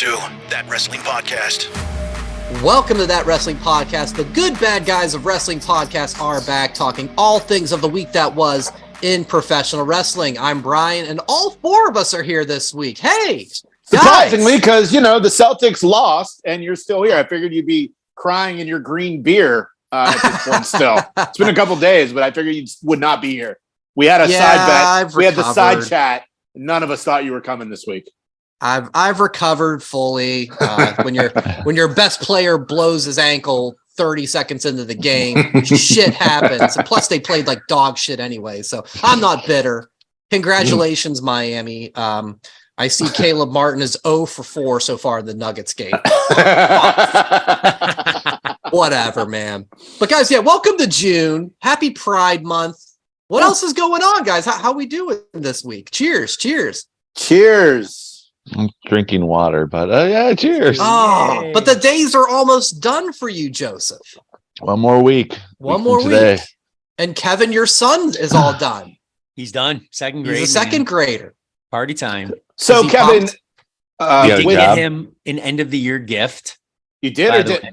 to That Wrestling Podcast. Welcome to That Wrestling Podcast. The good bad guys of wrestling podcasts are back talking all things of the week that was in professional wrestling. I'm Brian, and all four of us are here this week. Hey, surprisingly, because, you know, the Celtics lost and you're still here. I figured you'd be crying in your green beer at this point still. It's been a couple days, but I figured you would not be here. We had a side bet. We had the side chat. None of us thought you were coming this week. I've recovered fully. When your best player blows his ankle 30 seconds into the game, shit happens. And plus, they played like dog shit anyway, so I'm not bitter. Congratulations, Miami. I see Caleb Martin is 0 for 4 so far in the Nuggets game. Whatever, man. But guys, yeah, welcome to June. Happy Pride Month. What else is going on, guys? How we doing this week? Cheers. I'm drinking water, but yeah, cheers. Oh, but the days are almost done for you, Joseph. One more week. One more week. And Kevin, your son is all done. He's done. Second grade. He's a second grader. Party time. So, Kevin, we did get him an end of the year gift. You did or did?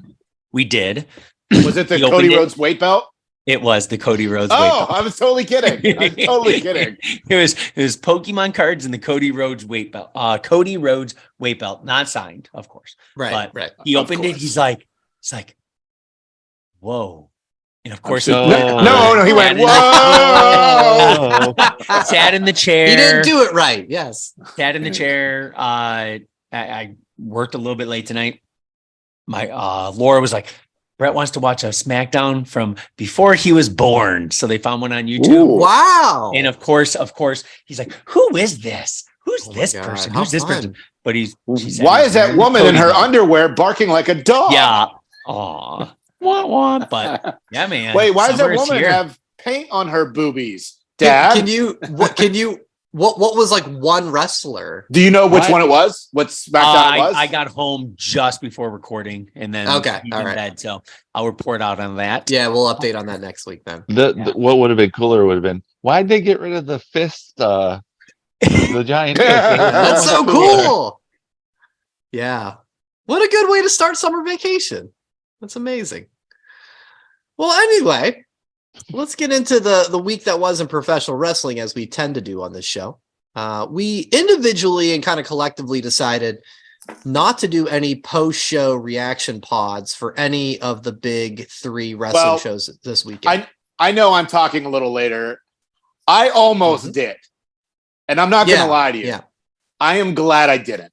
We did. Was it the Cody Rhodes weight belt? It was the Cody Rhodes weight belt. Oh, I was totally kidding. It was Pokemon cards and the Cody Rhodes weight belt. Cody Rhodes weight belt, not signed, of course. Right. He opened it. He's like, whoa. And of course, no, he went, whoa. Sat in the chair. He didn't do it right. Yes. Sat in the chair. I worked a little bit late tonight. My Laura was like, Brett wants to watch a SmackDown from before he was born. So they found one on YouTube. Ooh, wow. And of course, he's like, who is this? Who's this person? Who's this person? But why is that woman in her underwear barking like a dog? Yeah. Aw. But yeah, man. Wait, why does that woman have paint on her boobies? Dad? What was like one wrestler? Do you know which one it was? What SmackDown it was? I got home just before recording and then all right. Bed, so I'll report out on that. Yeah, we'll update on that next week then. What would have been cooler would have been, why'd they get rid of the fist, the giant fist? That's so cool. Yeah. What a good way to start summer vacation. That's amazing. Well, anyway, let's get into the week that was in professional wrestling, as we tend to do on this show. We individually and kind of collectively decided not to do any post-show reaction pods for any of the big 3 wrestling shows this weekend. I know I'm talking a little later. I almost did. And I'm not going to lie to you. Yeah. I am glad I didn't.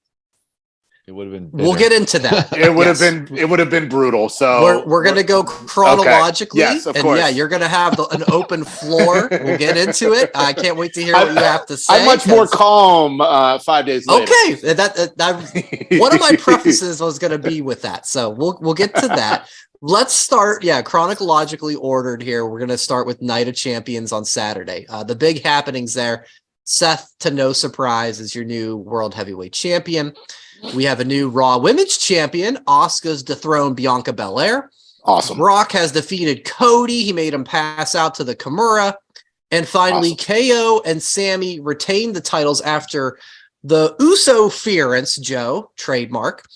It would have been bitter. We'll get into that. It would have been brutal. So we're going to go chronologically. Okay. Yes, of course. Yeah, you're going to have an open floor. We'll get into it. I can't wait to hear what you have to say. I'm much more calm 5 days later. Okay. That one of my prefaces was going to be with that. So we'll get to that. Let's start, chronologically ordered here. We're going to start with Night of Champions on Saturday. The big happenings there. Seth, to no surprise, is your new World Heavyweight Champion. We have a new Raw Women's Champion. Asuka's dethroned Bianca Belair. Awesome. Brock has defeated Cody. He made him pass out to the Kimura. And finally, KO and Sammy retained the titles after the Uso-ference, Joe, trademark.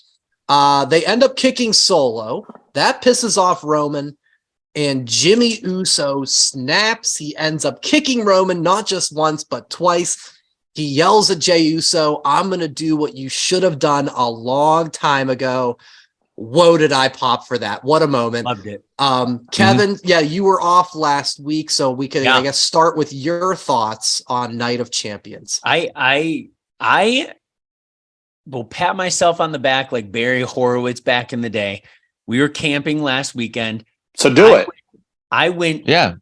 They end up kicking Solo. That pisses off Roman. And Jimmy Uso snaps. He ends up kicking Roman not just once, but twice. He yells at Jey Uso, I'm going to do what you should have done a long time ago. Whoa, did I pop for that. What a moment. Loved it. Kevin, you were off last week, so we could, I guess, start with your thoughts on Night of Champions. I will pat myself on the back like Barry Horowitz back in the day. We were camping last weekend. So do it. I went. Yeah.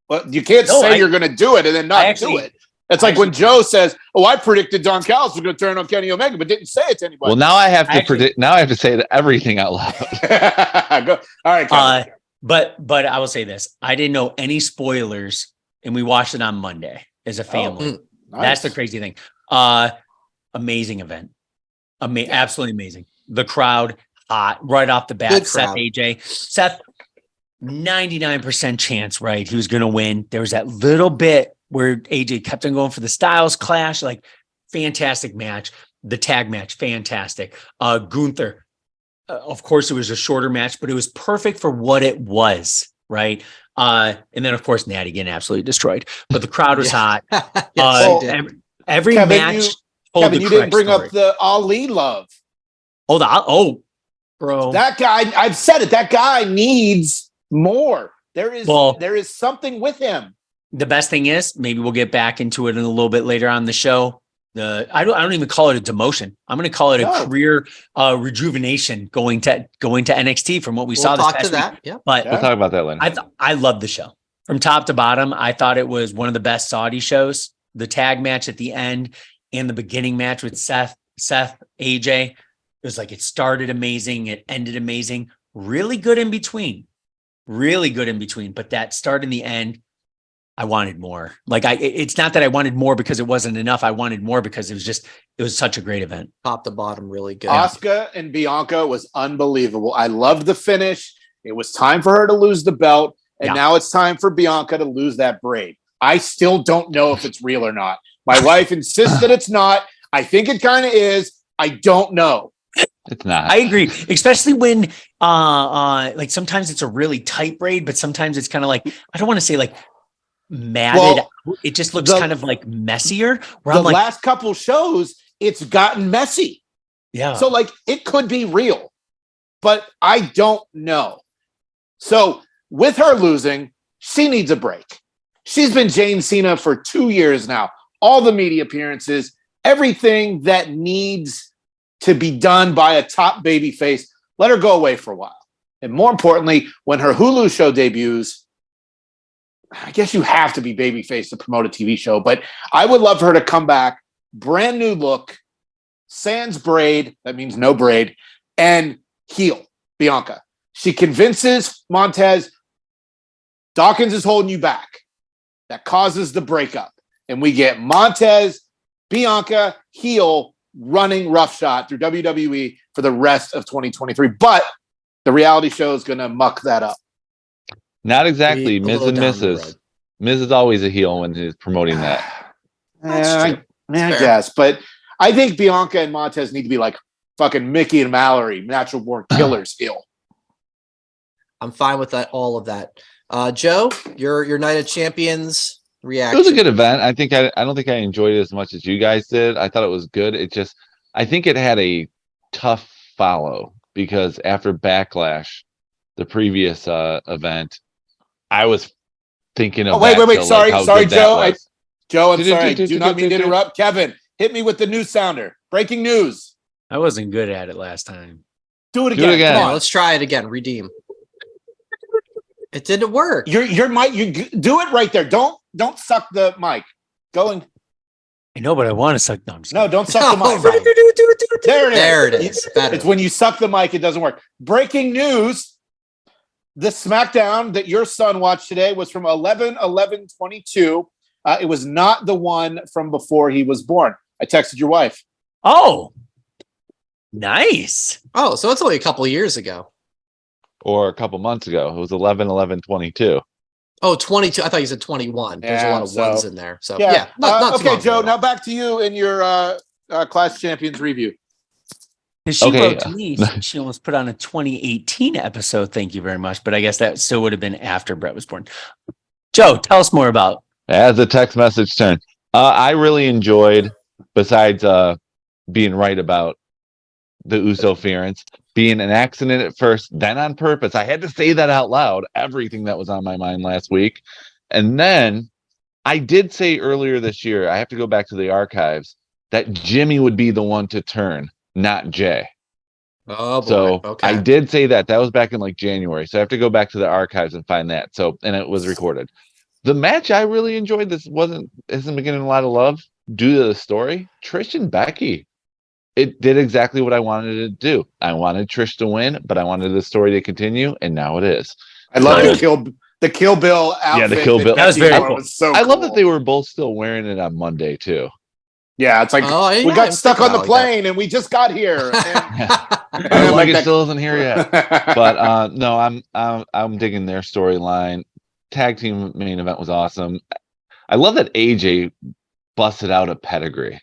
Well, you can't say you're going to do it and then not do it. It's like when Joe says, I predicted Don Callis was going to turn on Kenny Omega, but didn't say it to anybody. Well, now I have to predict. Now I have to say everything out loud. All right. But I will say this. I didn't know any spoilers, and we watched it on Monday as a family. Nice. That's the crazy thing. Amazing event. Absolutely amazing. The crowd, hot, right off the bat. Seth, AJ. Seth, 99% chance, right? He was going to win. There was that little bit where AJ kept on going for the Styles clash, like fantastic match. The tag match, fantastic. Gunther, of course, it was a shorter match, but it was perfect for what it was, right? And then, of course, Natty getting absolutely destroyed. But the crowd was hot. Yes, he did. Every Kevin, match told Kevin, the you didn't correct bring story. up the Ali love. Bro. That guy, I've said it. That guy needs more. There is something with him. The best thing is, maybe we'll get back into it in a little bit later on the show. I don't even call it a demotion. I'm going to call it a career rejuvenation going to NXT from what we saw this talk past to that. week. Yeah. But We'll talk about that later. I love the show from top to bottom. I thought it was one of the best Saudi shows. The tag match at the end and the beginning match with Seth, AJ. It was like it started amazing, it ended amazing. Really good in between. But that start and the end, I wanted more. Like it's not that I wanted more because it wasn't enough. I wanted more because it was such a great event. Top to bottom, really good. Asuka and Bianca was unbelievable. I loved the finish. It was time for her to lose the belt. And now it's time for Bianca to lose that braid. I still don't know if it's real or not. My wife insists that it's not. I think it kind of is. I don't know. It's not. I agree, especially when like sometimes it's a really tight braid, but sometimes it's kind of like, I don't want to say like matted. It just looks kind of like messier. The last couple shows, it's gotten messy. Yeah. So like it could be real, but I don't know. So with her losing, she needs a break. She's been Jane Cena for 2 years now. All the media appearances, everything that needs to be done by a top baby face, let her go away for a while. And more importantly, when her Hulu show debuts, I guess you have to be babyface to promote a TV show, but I would love for her to come back, brand new look, sans braid, that means no braid, and heel Bianca. She convinces Montez, Dawkins is holding you back. That causes the breakup. And we get Montez, Bianca, heel, running roughshod through WWE for the rest of 2023. But the reality show is going to muck that up. Not exactly. Ms. and Mrs. Ms. is always a heel when he's promoting that. I guess. But I think Bianca and Montez need to be like fucking Mickey and Mallory, natural born killers heel. I'm fine with that. All of that. Joe, your Night of Champions reaction. It was a good event. I don't think I enjoyed it as much as you guys did. I thought it was good. I think it had a tough follow because after Backlash, the previous event, I was thinking of. Wait. Sorry, Joe. Joe, I'm sorry. I do not mean to interrupt. Kevin, hit me with the news sounder. Breaking news. I wasn't good at it last time. Do it again. Come on, let's try it again. Redeem. It didn't work. Your mic. You do it right there. Don't suck the mic. Going. I know, but I want to suck. No, don't suck the mic. Right. There it is. It's when you suck the mic, it doesn't work. Breaking news. The SmackDown that your son watched today was from 11/11/22. It was not the one from before he was born. I texted your wife. Oh, nice. Oh, so it's only a couple of years ago. Or a couple months ago. It was 11/11/22. Oh, 22. I thought you said 21. There's a lot of ones in there. So yeah. Not okay, Joe. Now back to you in your Clash Champions review. She wrote to me. She almost put on a 2018 episode. Thank you very much. But I guess that still would have been after Brett was born. Joe, tell us more about. As the text message turned, I really enjoyed, besides being right about the Uso interference, being an accident at first, then on purpose. I had to say that out loud, everything that was on my mind last week. And then I did say earlier this year, I have to go back to the archives, that Jimmy would be the one to turn, not Jay. Oh, boy. So okay. I did say that. That was back in like January. So I have to go back to the archives and find that. So, and it was recorded. The match I really enjoyed. This isn't been getting a lot of love due to the story. Trish and Becky. It did exactly what I wanted it to do. I wanted Trish to win, but I wanted the story to continue, and now it is. I love the Kill Bill outfit. Yeah, the Kill Bill. That was very cool. Was so I love cool. that they were both still wearing it on Monday too. Yeah, it's like we got stuck on the plane and we just got here. And like it still isn't here yet. But no, I'm digging their storyline. Tag team main event was awesome. I love that AJ busted out a pedigree.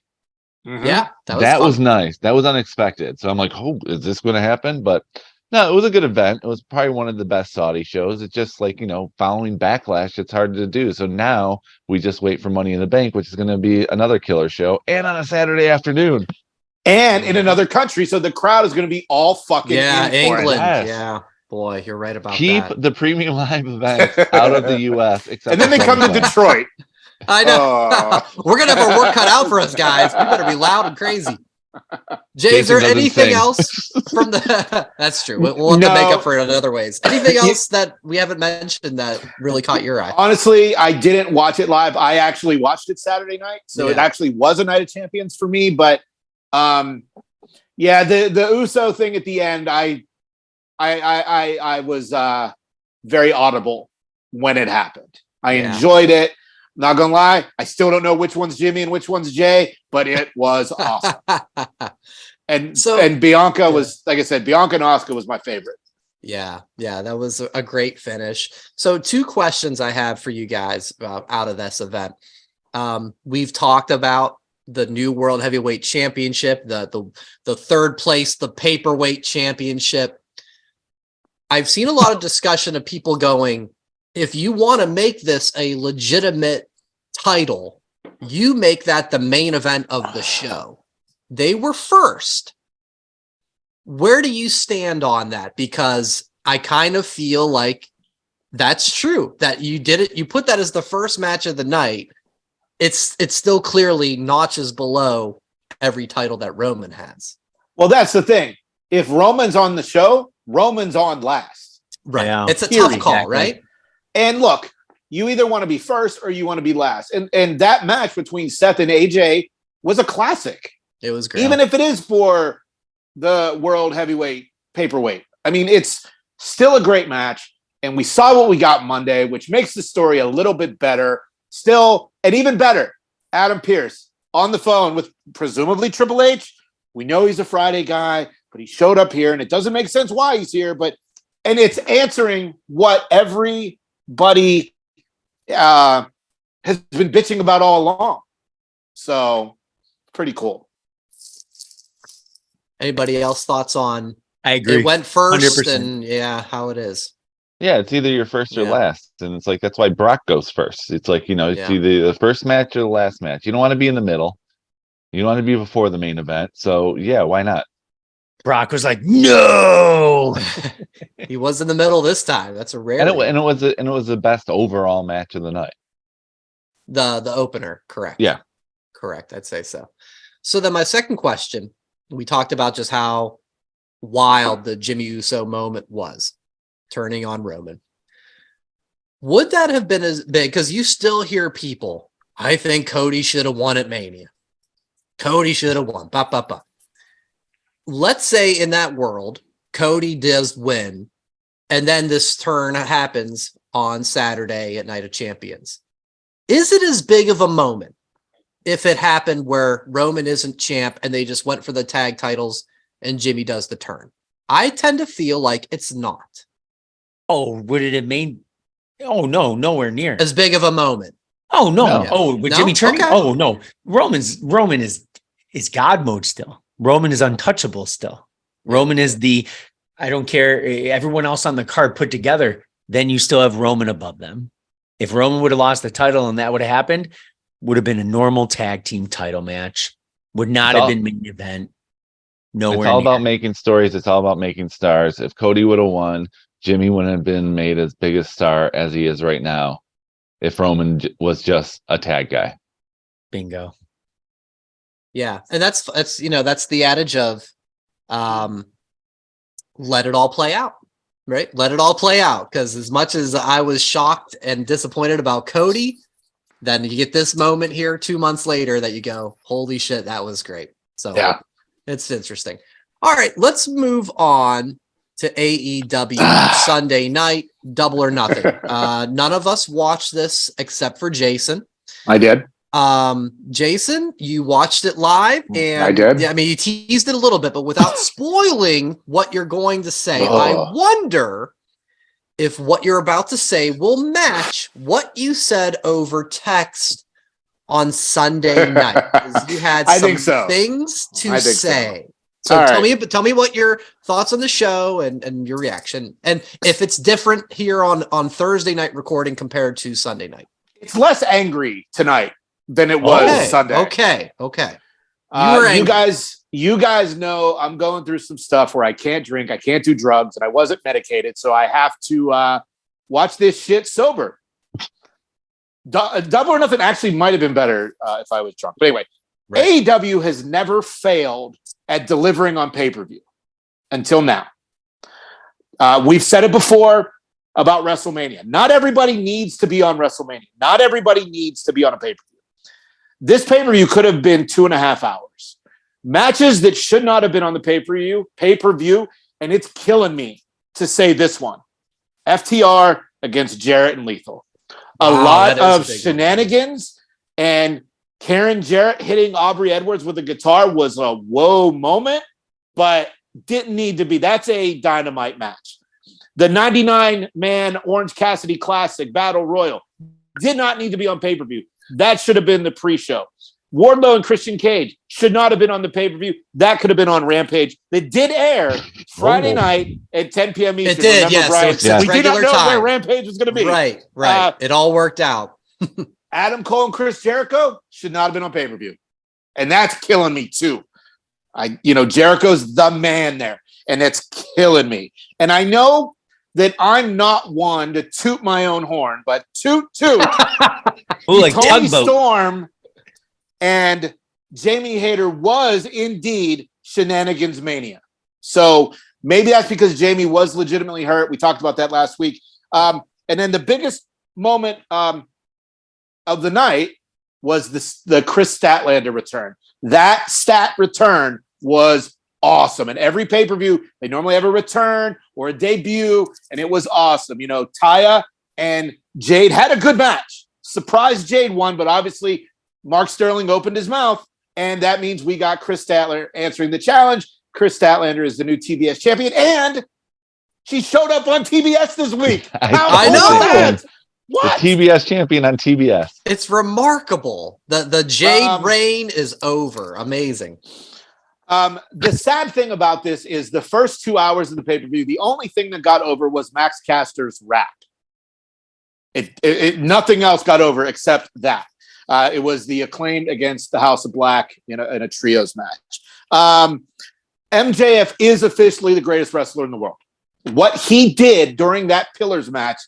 Mhm. Yeah, That was fun. nice. That was unexpected. So I'm like, oh, is this going to happen? But no, it was a good event. It was probably one of the best Saudi shows. It's just like, following Backlash, it's hard to do. So now we just wait for Money in the Bank, which is going to be another killer show and on a Saturday afternoon. And in another country. So the crowd is going to be all fucking in for England. it. Yes. Yeah, boy, you're right about Keep that. the premium live events out of the US. Except And then for they come to SummerSlam. Detroit. I know. Oh. We're going to have our work cut out for us, guys. We better be loud and crazy. Jay, is Jason there doesn't anything sing. else from the... That's true. We'll have to make No. up for it in other ways. Anything else that we haven't mentioned that really caught your eye? Honestly, I didn't watch it live. I actually watched it Saturday night. So it Yeah. actually was a Night of Champions for me. But yeah, the Uso thing at the end, I was very audible when it happened. I enjoyed it. Not gonna lie, I still don't know which one's Jimmy and which one's Jay, but it was awesome. And Bianca was, like I said, Bianca and Asuka was my favorite. Yeah, that was a great finish. So 2 questions I have for you guys out of this event. We've talked about the new World Heavyweight Championship, the third place, the Paperweight Championship. I've seen a lot of discussion of people going, if you want to make this a legitimate title, you make that the main event of the show. They were first. Where do you stand on that? Because I kind of feel like that's true, that you did it. You put that as the first match of the night. It's still clearly notches below every title that Roman has. Well, that's the thing. If Roman's on the show, Roman's on last. Right. Yeah. It's a tough call, Exactly. right? And look, you either want to be first or you want to be last. And that match between Seth and AJ was a classic. It was great. Even if it is for the World Heavyweight Paperweight. I mean, it's still a great match. And we saw what we got Monday, which makes the story a little bit better. Still, and even better, Adam Pearce on the phone with presumably Triple H. We know he's a Friday guy, but he showed up here, and it doesn't make sense why he's here. And it's answering what everybody has been bitching about all along. So, pretty cool. Anybody else thoughts on? I agree. It went first, 100%. and how it is. Yeah, it's either your first or Yeah. last. And it's like, that's why Brock goes first. It's like, it's either the first match or the last match. You don't want to be in the middle. You don't want to be before the main event. So yeah, why not? Brock was like, no. He was in the middle this time. That's a rare. And it was the best overall match of the night. The opener, correct? Yeah. Correct. I'd say so. So then my second question, we talked about just how wild the Jimmy Uso moment was, turning on Roman. Would that have been as big? Because you still hear people, I think Cody should have won at Mania. Cody should have won. Bah, bah, bah. Let's say in that world, Cody does win, and then this turn happens on Saturday at Night of Champions. Is it as big of a moment if it happened where Roman isn't champ and they just went for the tag titles and Jimmy does the turn? I tend to feel like it's not. Oh, would it have made? Oh, no, nowhere near. As big of a moment. Oh, no. No. Oh, with No? Jimmy turning? Okay. Oh, no. Roman is God mode still. Roman is untouchable still. Roman is I don't care, everyone else on the card put together, then you still have Roman above them. If Roman would have lost the title and that would have happened, would have been a normal tag team title match. Would not have been main event. Nowhere It's all near. about making stories. It's all about making stars. If Cody would have won, Jimmy wouldn't have been made as big a star as he is right now if Roman was just a tag guy. Bingo. Yeah. And that's the adage of let it all play out, right? Let it all play out. Because as much as I was shocked and disappointed about Cody, then you get this moment here 2 months later that you go, holy shit, that was great. So Yeah. It's interesting. All right, let's move on to AEW Sunday night, Double or Nothing. None of us watched this except for Jason. I did. Jason, you watched it live, and I did. Yeah, I mean, you teased it a little bit, but without spoiling what you're going to say, Oh. I wonder if what you're about to say will match what you said over text on Sunday night. 'Cause you had I some think so. things to I think say. so. So All tell me what your thoughts on the show and your reaction, and if it's different here on Thursday night recording compared to Sunday night. It's less angry tonight than it was Sunday. Okay. You guys know I'm going through some stuff where I can't drink, I can't do drugs, and I wasn't medicated, so I have to watch this shit sober. Double or Nothing actually might have been better if I was drunk. But anyway, right. AEW has never failed at delivering on pay-per-view until now. We've said it before about WrestleMania. Not everybody needs to be on WrestleMania. Not everybody needs to be on a pay-per-view. This pay-per-view could have been 2.5 hours. Matches that should not have been on the pay-per-view, and it's killing me to say this one. FTR against Jarrett and Lethal. A lot of shenanigans, and Karen Jarrett hitting Aubrey Edwards with a guitar was a whoa moment, but didn't need to be. That's a dynamite match. The 99-man Orange Cassidy Classic Battle Royal did not need to be on pay-per-view. That should have been the pre-show. Wardlow and Christian Cage should not have been on the pay-per-view. That could have been on Rampage. That did air Friday night at 10 p.m. Eastern. It did, remember, yes. Brian? So we did not know time. where Rampage was going to be. Right. It all worked out. Adam Cole and Chris Jericho should not have been on pay-per-view. And that's killing me too. Jericho's the man there, and it's killing me. And I know that I'm not one to toot my own horn, but toot. Ooh, like Tony tugboat. Storm and Jamie Hayter was indeed shenanigans mania. So maybe that's because Jamie was legitimately hurt. We talked about that last week. And then the biggest moment of the night was the Chris Statlander return. That stat return was awesome. And every pay-per-view, they normally have a return or a debut, and it was awesome. Taya and Jade had a good match. Surprised Jade won, but obviously Mark Sterling opened his mouth, and that means we got Chris Statlander answering the challenge. Chris Statlander is the new TBS champion, and she showed up on TBS this week. I know that. What? The TBS champion on TBS. It's remarkable. The Jade reign is over. Amazing. The sad thing about this is the first 2 hours of the pay-per-view, the only thing that got over was Max Caster's rap. Nothing else got over except that. It was the Acclaimed against the House of Black in a trios match. MJF is officially the greatest wrestler in the world. What he did during that Pillars match,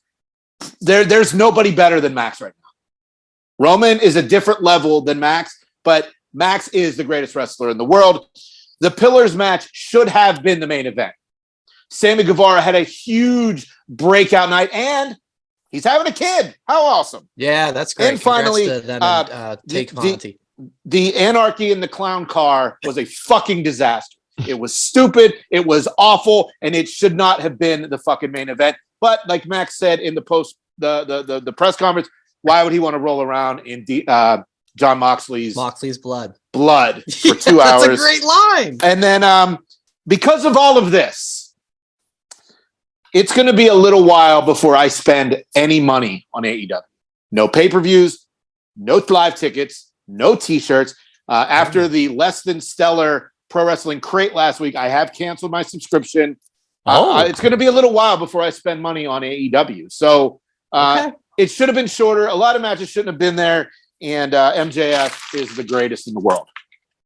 there's nobody better than Max right now. Roman is a different level than Max, but Max is the greatest wrestler in the world. The Pillars match should have been the main event. Sammy Guevara had a huge breakout night, and he's having a kid. How awesome. Yeah, that's great. And finally, the Anarchy in the Clown Car was a fucking disaster. It was stupid. It was awful, and it should not have been the fucking main event. But like Max said in the the press conference, why would he want to roll around in John Moxley's blood for 2 hours? That's a great line. And then because of all of this, it's going to be a little while before I spend any money on AEW. No pay-per-views, no live tickets, no t-shirts. After the less than stellar Pro Wrestling Crate last week, I have canceled my subscription. It's going to be a little while before I spend money on AEW. So it should have been shorter. A lot of matches shouldn't have been there. And MJF is the greatest in the world.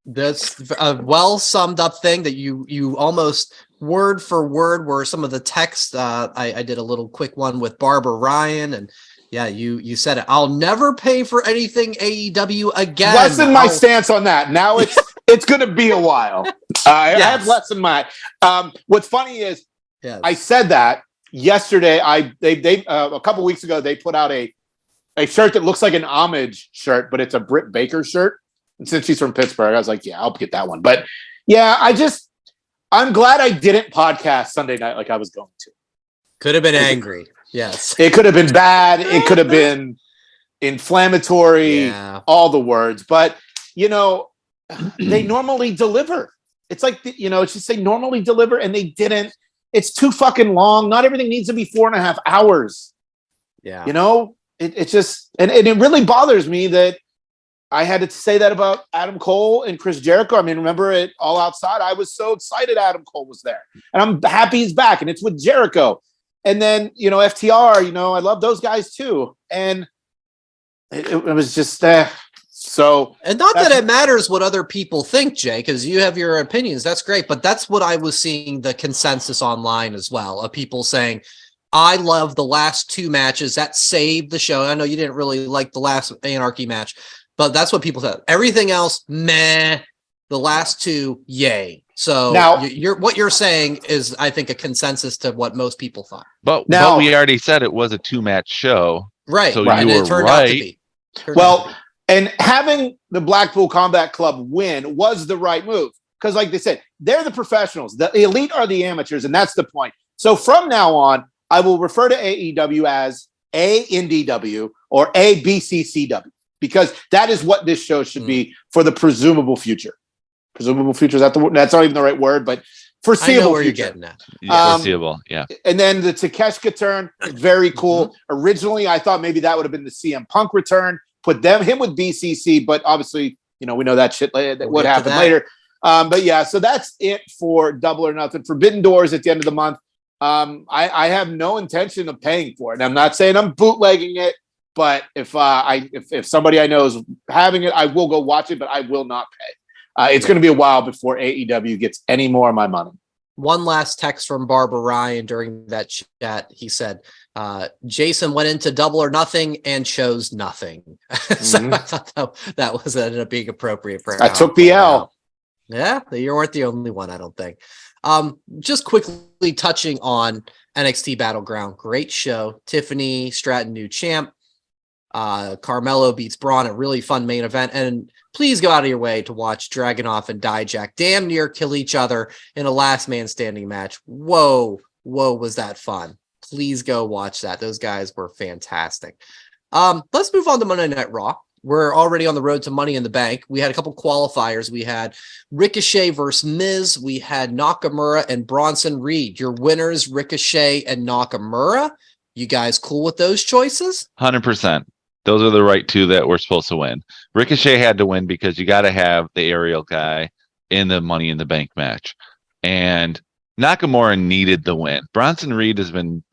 That's a well summed up thing that you almost word for word were some of the text. I did a little quick one with Barbara Ryan, and yeah, you said it. I'll never pay for anything AEW again. Lessen my stance on that. Now it's going to be a while. I have lessened my. What's funny is I said that yesterday. They a couple weeks ago they put out a shirt that looks like an homage shirt, but it's a Britt Baker shirt. And since she's from Pittsburgh, I was like, yeah, I'll get that one. But yeah, I'm glad I didn't podcast Sunday night like I was going to. Could have been angry. Yes. It could have been bad. It could have been inflammatory, all the words. But, they normally deliver. It's like, it's just they normally deliver and they didn't. It's too fucking long. Not everything needs to be 4.5 hours. Yeah. It just, and it really bothers me that I had to say that about Adam Cole and Chris Jericho. I mean, remember it All Outside? I was so excited Adam Cole was there. And I'm happy he's back, and it's with Jericho. And then, FTR, I love those guys too. And it was just so. And not that it matters what other people think, Jay, because you have your opinions. That's great. But that's what I was seeing the consensus online as well, of people saying, I love the last 2 matches. That saved the show. I know you didn't really like the last Anarchy match, but that's what people said. Everything else, meh. The last 2, yay. So now, what you're saying is, I think, a consensus to what most people thought. But we already said it was a 2-match show. Right. So right. You and were it turned right. out to be. And having the Blackpool Combat Club win was the right move. Because like they said, they're the professionals. The elite are the amateurs, and that's the point. So from now on, I will refer to AEW as ANDW or ABCCW, because that is what this show should be for the presumable future. Presumable future, is that that's not even the right word, but foreseeable I know where future. You're getting at. Yeah, foreseeable, yeah. And then the Takeshita turn, very cool. Originally, I thought maybe that would have been the CM Punk return. Put him with BCC, but obviously, we know that shit would happen later. But yeah, so that's it for Double or Nothing. Forbidden Doors at the end of the month. I have no intention of paying for it. And I'm not saying I'm bootlegging it, but if somebody I know is having it, I will go watch it, but I will not pay. It's going to be a while before AEW gets any more of my money. One last text from Barbara Ryan during that chat. He said, Jason went into Double or Nothing and chose nothing. So I thought that was ended up being appropriate for I took the L. Yeah, you weren't the only one, I don't think. Just quickly touching on NXT Battleground. Great show. Tiffany Stratton, new champ. Carmelo beats Braun, a really fun main event. And please go out of your way to watch Dragunov and Dijak damn near kill each other in a last man standing match. Whoa, was that fun. Please go watch that. Those guys were fantastic. Let's move on to Monday Night Raw. We're already on the road to Money in the Bank. We had a couple qualifiers. We had Ricochet versus Miz. We had Nakamura and Bronson Reed. Your winners, Ricochet and Nakamura. You guys cool with those choices? 100%. Those are the right 2 that were supposed to win. Ricochet had to win because you got to have the aerial guy in the Money in the Bank match. And Nakamura needed the win. Bronson Reed has been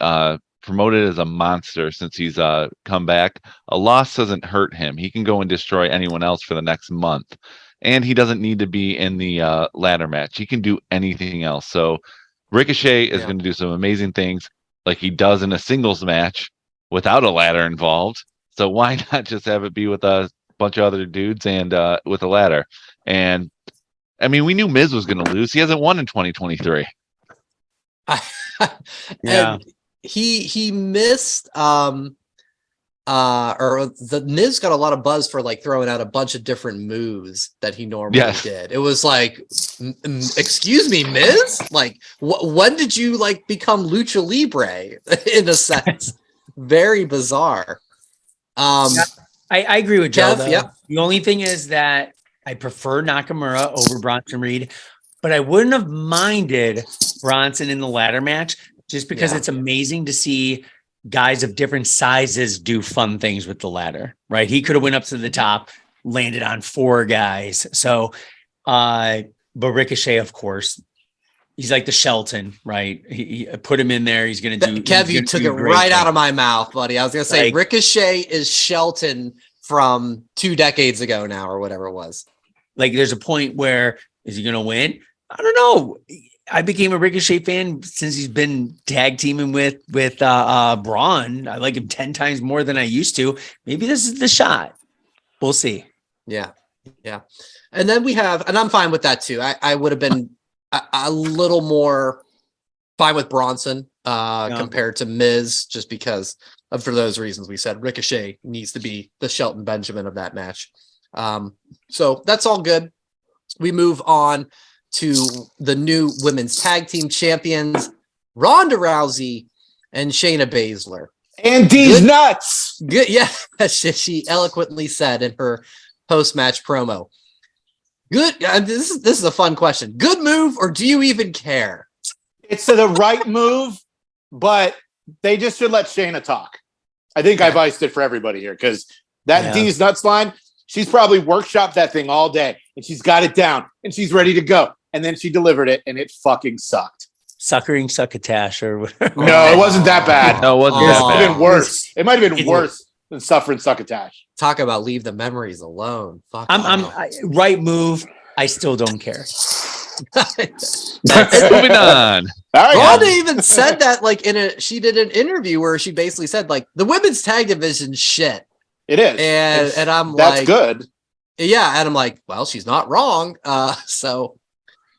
promoted as a monster since he's come back. A loss doesn't hurt him. He can go and destroy anyone else for the next month. And he doesn't need to be in the ladder match. He can do anything else. So Ricochet is going to do some amazing things like he does in a singles match without a ladder involved. So why not just have it be with a bunch of other dudes and with a ladder? And I mean, we knew Miz was going to lose. He hasn't won in 2023. And he missed or the Miz got a lot of buzz for like throwing out a bunch of different moves that he normally did. It was like, excuse me, Miz? Like, when did you like become Lucha Libre in a sense? Very bizarre. I agree with Joe. Kev, yep. The only thing is that I prefer Nakamura over Bronson Reed, but I wouldn't have minded Bronson in the ladder match just because it's amazing to see guys of different sizes do fun things with the ladder, right? He could have went up to the top, landed on 4 guys. So, but Ricochet, of course, he's like the Shelton, right? He put him in there. He's going to do. Kev, you took it right out of my mouth, buddy. I was going to say Ricochet is Shelton from 2 decades ago now, or whatever it was. Like, there's a point where is he going to win? I don't know. I became a Ricochet fan since he's been tag teaming with Braun. I like him 10 times more than I used to. Maybe this is the shot. We'll see. Yeah. And then we have, and I'm fine with that too. I would have been a little more fine with Bronson compared to Miz, just because for those reasons we said. Ricochet needs to be the Shelton Benjamin of that match. So that's all good. We move on to the new women's tag team champions, Ronda Rousey and Shayna Baszler. And these nuts. Good, yeah, she eloquently said in her post-match promo. Good. This is a fun question. Good move, or do you even care? It's the right move, but they just should let Shayna talk. I think I've iced it for everybody here because that D's nuts line. She's probably workshopped that thing all day, and she's got it down, and she's ready to go. And then she delivered it, and it fucking sucked. Suckering succotash or whatever. No, it wasn't that bad. No, it wasn't It that might have bad. been worse. It might have been worse than suffering succotash. Talk about leave the memories alone. Fuck. Right move. I still don't care. Moving on. All right. Rhonda even said that like she did an interview where she basically said like the women's tag division shit. It is. And I'm that's like, good. Yeah, and I'm like, well, she's not wrong. So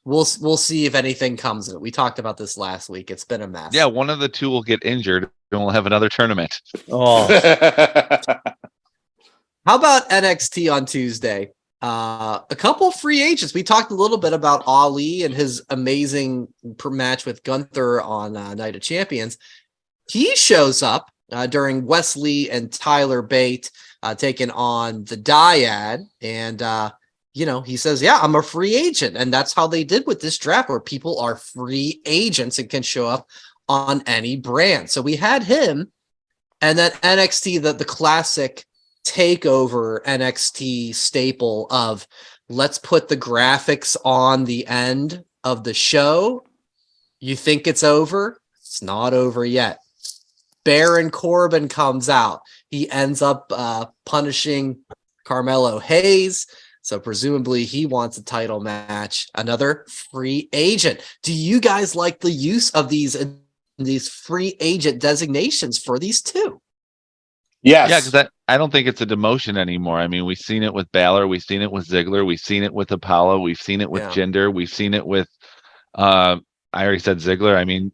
we'll see if anything comes of it. We talked about this last week. It's been a mess. Yeah, one of the two will get injured and we'll have another tournament. Oh, How about NXT on Tuesday? A couple free agents. We talked a little bit about Ali and his amazing match with Gunther on Night of Champions. He shows up during Wesley and Tyler Bate taking on the Dyad. And, he says, yeah, I'm a free agent. And that's how they did with this draft, where people are free agents and can show up on any brand. So we had him. And then NXT, the classic takeover NXT staple of let's put the graphics on the end of the show. You think it's over? It's not over yet. Baron Corbin comes out. He ends up punishing Carmelo Hayes. So presumably he wants a title match. Another free agent. Do you guys like the use of these free agent designations for these two? Yes. Yeah, because I don't think it's a demotion anymore. I mean, we've seen it with Balor, we've seen it with Ziggler, we've seen it with Apollo, we've seen it with Jinder, we've seen it with I already said Ziggler. I mean,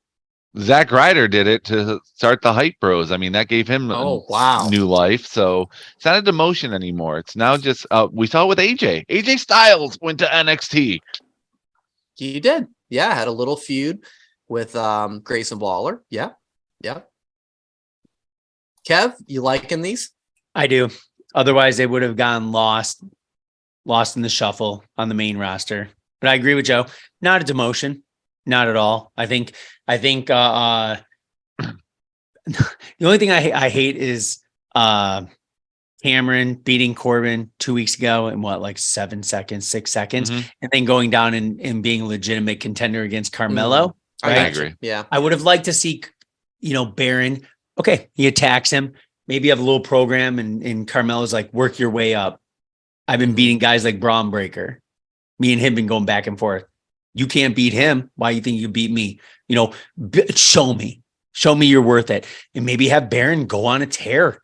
Zack Ryder did it to start the Hype Bros. I mean, that gave him new life. So it's not a demotion anymore. It's now just we saw it with AJ. AJ Styles went to NXT. He did. Yeah, had a little feud with Grayson Waller. Yeah. Kev, you liking these? I do. Otherwise, they would have gotten lost in the shuffle on the main roster. But I agree with Joe. Not a demotion. Not at all. I think the only thing I hate is Cameron beating Corbin 2 weeks ago in 6 seconds, and then going down and being a legitimate contender against Carmelo. Right? I agree. Yeah. I would have liked to see, Baron. Okay, he attacks him. Maybe have a little program and Carmelo's like, work your way up. I've been beating guys like Braun Breaker. Me and him been going back and forth. You can't beat him. Why do you think you beat me? Show me you're worth it. And maybe have Baron go on a tear,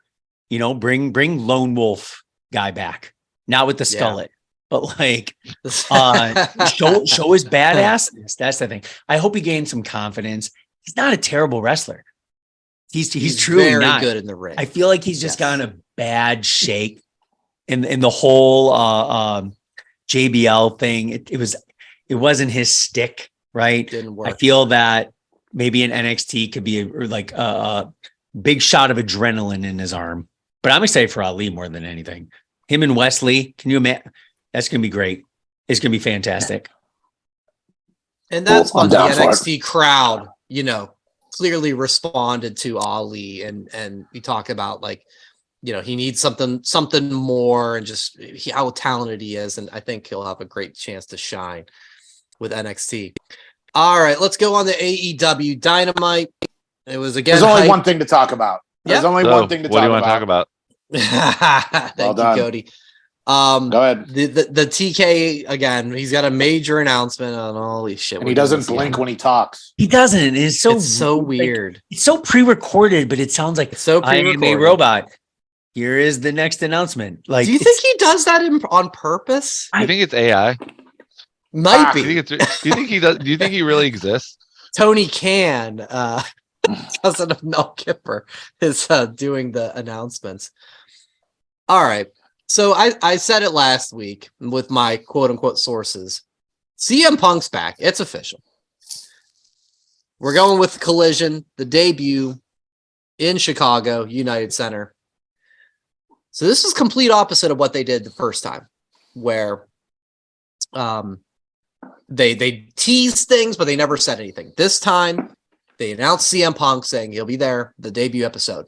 bring Lone Wolf guy back. Not with the skullet, but show his badassness. That's the thing. I hope he gained some confidence. He's not a terrible wrestler. He's truly very not good in the ring. I feel like he's just gotten a bad shake in the whole JBL thing. It wasn't his stick, right? Didn't work. I feel that maybe an NXT could be a big shot of adrenaline in his arm. But I'm excited for Ali more than anything. Him and Wesley, can you imagine? That's going to be great. It's going to be fantastic. And that's when the NXT crowd, clearly responded to Ali, and we talk about he needs something more, and just how talented he is, and I think he'll have a great chance to shine with NXT. All right, let's go on to AEW Dynamite. It was again. There's only one thing to talk about. There's only one thing to talk about. What do you want to talk about? Thank you, Cody. Go ahead. The TK again. He's got a major announcement on holy shit. And he doesn't blink when he talks. He doesn't. It's so weird. It's so pre-recorded, but it sounds like so I am a robot. Here is the next announcement. Do you think he does that on purpose? I think it's AI. Might be. Do you think he does? Do you think he really exists? Tony Khan, cousin of Mel Kipper, is doing the announcements. All right. So I said it last week with my quote unquote sources. CM Punk's back. It's official. We're going with Collision, the debut in Chicago, United Center. So this is complete opposite of what they did the first time, where they teased things, but they never said anything. This time they announced CM Punk saying he'll be there, the debut episode.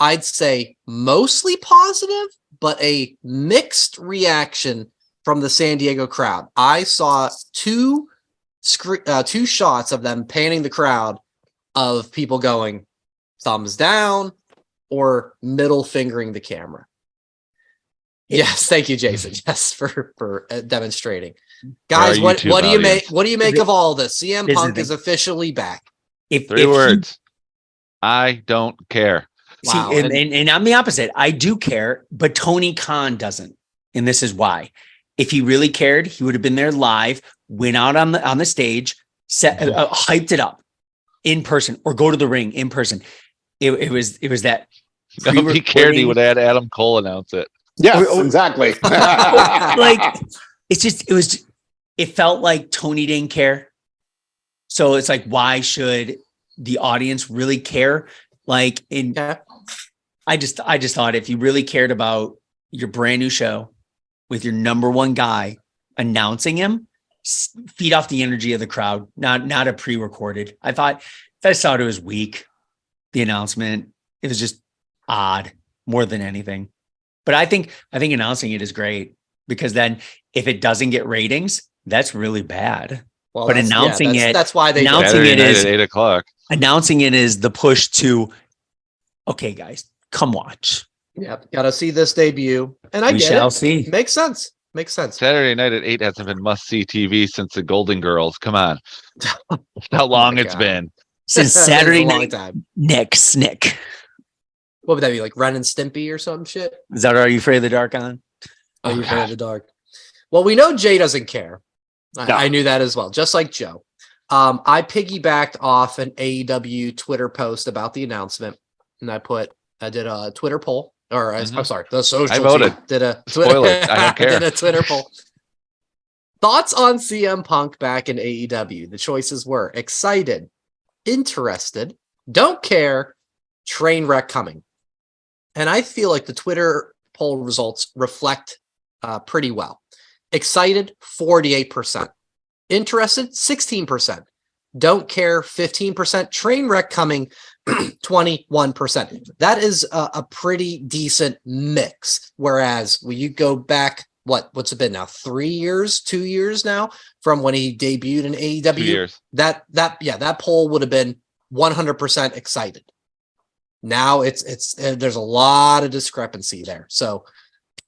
I'd say mostly positive, but a mixed reaction from the San Diego crowd. I saw two shots of them panning the crowd of people going thumbs down or middle fingering the camera. Yes, thank you, Jason. Yes, for demonstrating. Guys, what do you make? What do you make of all this? CM Punk is officially back. Three words. I don't care. Wow. See, and I'm the opposite. I do care, but Tony Khan doesn't, and this is why. If he really cared, he would have been there live, went out on the stage, hyped it up in person, or go to the ring in person. It was that. If he cared, he would have had Adam Cole announce it. Yes, exactly. Like it felt like Tony didn't care. So it's like, why should the audience really care? Like, I just thought if you really cared about your brand new show with your number one guy announcing him, feed off the energy of the crowd, not a pre-recorded. I thought it was weak. The announcement, it was just odd more than anything. But I think announcing it is great, because then if it doesn't get ratings, that's really bad. Well, but that's why they announcing it is at 8:00. Announcing it is the push to, okay, guys, come watch. Yep, gotta see this debut, and we shall see. Makes sense. Saturday night at 8 hasn't been must-see TV since the Golden Girls. Come on, how long it's been since Saturday night? Time. Nick. What would that be, like Ren and Stimpy or some shit? Is that Are You Afraid of the Dark on? Are You Afraid of the Dark? Well, we know Jay doesn't care. I knew that as well, just like Joe. I piggybacked off an AEW Twitter post about the announcement, and I did a Twitter poll, or I'm sorry, the social. I voted. Did a Twitter. Spoil it. I don't care. Did a Twitter poll. Thoughts on CM Punk back in AEW? The choices were excited, interested, don't care, train wreck coming. And I feel like the Twitter poll results reflect pretty well. Excited, 48%. Interested, 16%. Don't care, 15%. Train wreck coming, 21%. That is a pretty decent mix. Whereas when you go back, what's it been now? 2 years now from when he debuted in AEW. 2 years. That poll would have been 100% excited. Now it's there's a lot of discrepancy there. So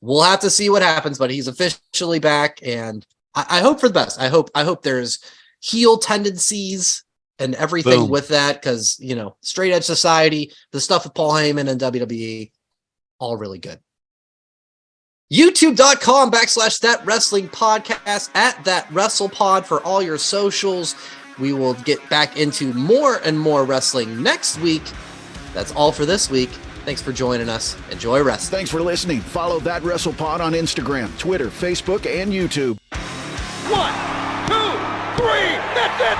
we'll have to see what happens, but he's officially back, and I hope for the best. I hope there's heel tendencies and everything with that, because straight edge society, the stuff with Paul Heyman and WWE, all really good. YouTube.com/thatwrestlingpodcast, @thatwrestlepod for all your socials. We will get back into more and more wrestling next week. That's all for this week. Thanks for joining us. Enjoy wrestling. Thanks for listening. Follow That WrestlePod on Instagram, Twitter, Facebook, and YouTube. 1, 2, 3, that's it!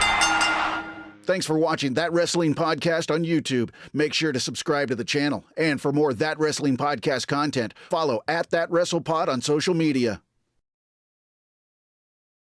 Thanks for watching That Wrestling Podcast on YouTube. Make sure to subscribe to the channel. And for more That Wrestling Podcast content, follow @thatwrestlepod on social media.